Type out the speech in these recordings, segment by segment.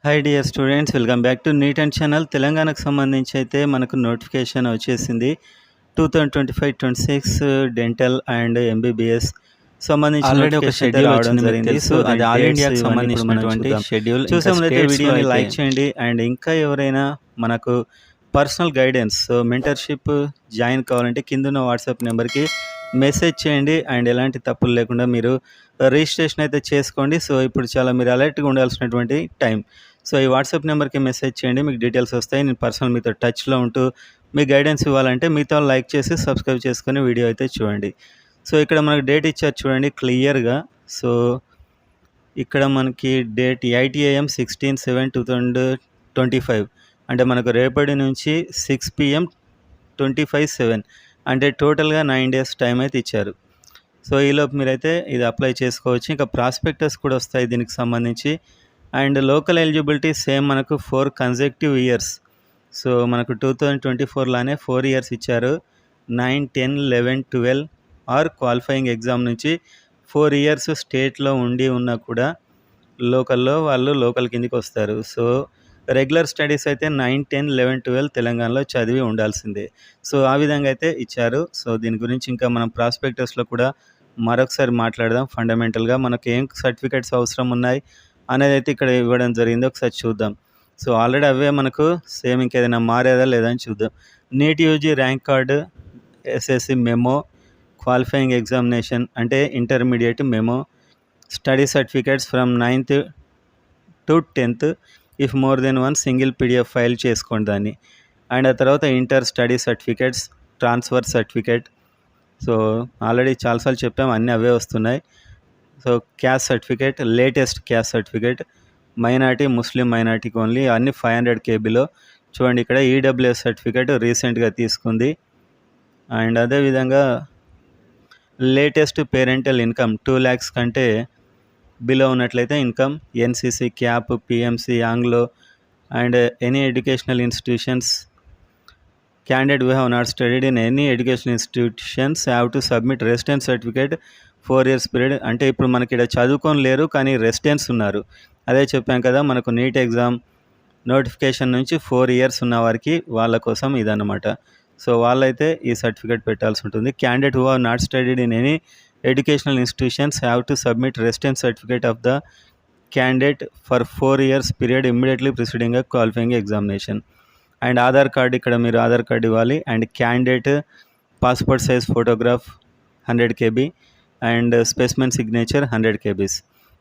Hi dear students, welcome back to NEET and channel. తెలంగాణకు సంబంధించి అయితే మనకు నోటిఫికేషన్ వచ్చేసింది. 2025-26 డెంటల్ అండ్ ఎంబీబీఎస్ సంబంధించి ఆల్రెడీ ఒక నోటిఫికేషన్ అయితే షెడ్యూల్ రావడం వచ్చింది జరిగింది. మీకు సో తెలుసు. అది ఆల్ dates ఇండియాకి ఇవన్నీ ఇప్పుడు మనం సంబంధించినటువంటి చూద్దాం. షెడ్యూల్. చూసే ముందైతే స్టేట్స్లో వీడియోని అయితే లైక్ చేయండి. అండ్ ఇంకా ఎవరైనా మనకు పర్సనల్ గైడెన్స్ మెంటర్షిప్ జాయిన్ కావాలంటే కింద వాట్సాప్ నెంబర్కి మెసేజ్ చేయండి. అండ్ ఎలాంటి తప్పులు లేకుండా మీరు రిజిస్ట్రేషన్ అయితే చేసుకోండి. సో ఇప్పుడు చాలా మీరు అలర్ట్గా ఉండాల్సినటువంటి టైం. సో ఈ వాట్సాప్ నెంబర్కి మెసేజ్ చేయండి, మీకు డీటెయిల్స్ వస్తాయి. నేను పర్సనల్ మీతో టచ్లో ఉంటూ మీ గైడెన్స్ ఇవ్వాలంటే మీతో లైక్ చేసి సబ్స్క్రైబ్ చేసుకొని వీడియో అయితే చూడండి. సో ఇక్కడ మనకు డేట్ ఇచ్చారు చూడండి క్లియర్గా. సో ఇక్కడ మనకి డేట్ 8 AM 16/7/2025 అంటే మనకు రేపటి నుంచి 6 PM 25/7 అంటే టోటల్గా 9 days టైం అయితే ఇచ్చారు. సో ఈలోపు మీరైతే ఇది అప్లై చేసుకోవచ్చు. ఇంకా ప్రాస్పెక్టస్ కూడా వస్తాయి దీనికి సంబంధించి. అండ్ లోకల్ ఎలిజిబిలిటీ సేమ్ మనకు 4 consecutive years. సో మనకు 2024 లానే 4 years ఇచ్చారు. 9, 10, 11, 12 ఆర్ క్వాలిఫైయింగ్ ఎగ్జామ్ నుంచి 4 years స్టేట్లో ఉండి ఉన్నా కూడా లోకల్లో వాళ్ళు లోకల్ కిందికి వస్తారు. సో రెగ్యులర్ స్టడీస్ అయితే 9, 10, 11, 12 తెలంగాణలో చదివి ఉండాల్సిందే. సో ఆ విధంగా అయితే ఇచ్చారు. సో దీని గురించి ఇంకా మనం ప్రాస్పెక్టస్లో కూడా మరొకసారి మాట్లాడదాం. ఫండమెంటల్గా మనకు ఏం సర్టిఫికేట్స్ అవసరం ఉన్నాయి అనేది అయితే ఇక్కడ ఇవ్వడం జరిగింది. ఒకసారి చూద్దాం. సో ఆల్రెడీ అవే మనకు సేమ్ ఇంకేదైనా మారేదా లేదా అని చూద్దాం. NEET UG rank card, SSC memo, qualifying examination అంటే intermediate memo, study certificates from 9th to 10th if more than one single PDF file చేసుకోండి దాన్ని. అండ్ ఆ తర్వాత inter study certificates, transfer certificate. So already చాలాసార్లు చెప్పాము, అన్నీ అవే వస్తున్నాయి. So caste certificate, latest caste certificate, minority Muslim మైనార్టీకి ఓన్లీ అన్ని 500 KBలో. చూడండి ఇక్కడ ఈడబ్ల్యూఎస్ సర్టిఫికేట్ రీసెంట్గా తీసుకుంది. అండ్ అదేవిధంగా లేటెస్ట్ పేరెంటల్ ఇన్కమ్ 2 lakhs కంటే బిలో ఉన్నట్లయితే income, NCC, cap, PMC, Anglo and any educational institutions. Candidate who have not studied in any educational institutions have to submit residence certificate 4 years period. అంటే ఇప్పుడు మనకి ఇక్కడ చదువుకొని లేరు కానీ రెసిడెన్స్ ఉన్నారు. అదే చెప్పాం కదా, మనకు నీట్ ఎగ్జామ్ నోటిఫికేషన్ నుంచి 4 years ఉన్న వారికి వాళ్ళ కోసం ఇదన్నమాట. సో వాళ్ళైతే ఈ సర్టిఫికేట్ పెట్టాల్సి ఉంటుంది. Candidate who have not studied in any educational institutions have to submit residence certificate of the candidate for 4 years period immediately preceding a qualifying examination. And Aadhaar card, ఇక్కడ మీరు ఆధార్ కార్డు ఇవ్వాలి. And candidate passport size photograph 100 KB and specimen signature 100 KBs.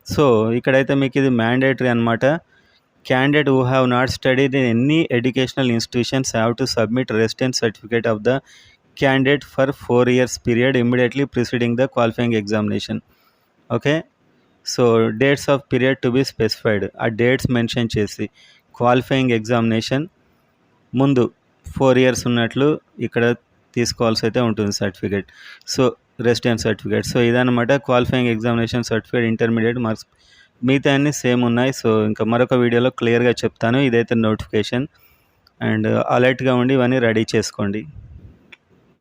So ఇక్కడైతే మీకు ఇది mandatory అనమాట. Candidate who have not studied in any educational institutions have to submit residence certificate of the candidate for 4 years period immediately preceding the qualifying examination. Okay. So dates of period to be specified, ఆ dates mention చేసి qualifying examination ముందు 4 years ఉన్నట్లు ఇక్కడ తీసుకోవాల్సి అయితే ఉంటుంది certificate. So residence certificate. So ఇదన్నమాట qualifying examination certificate, intermediate marks, మిగతా అన్నీ సేమ్ ఉన్నాయి. సో ఇంకా మరొక వీడియోలో క్లియర్గా చెప్తాను. ఇదైతే నోటిఫికేషన్. అండ్ అలర్ట్గా ఉండి ఇవన్నీ రెడీ చేసుకోండి.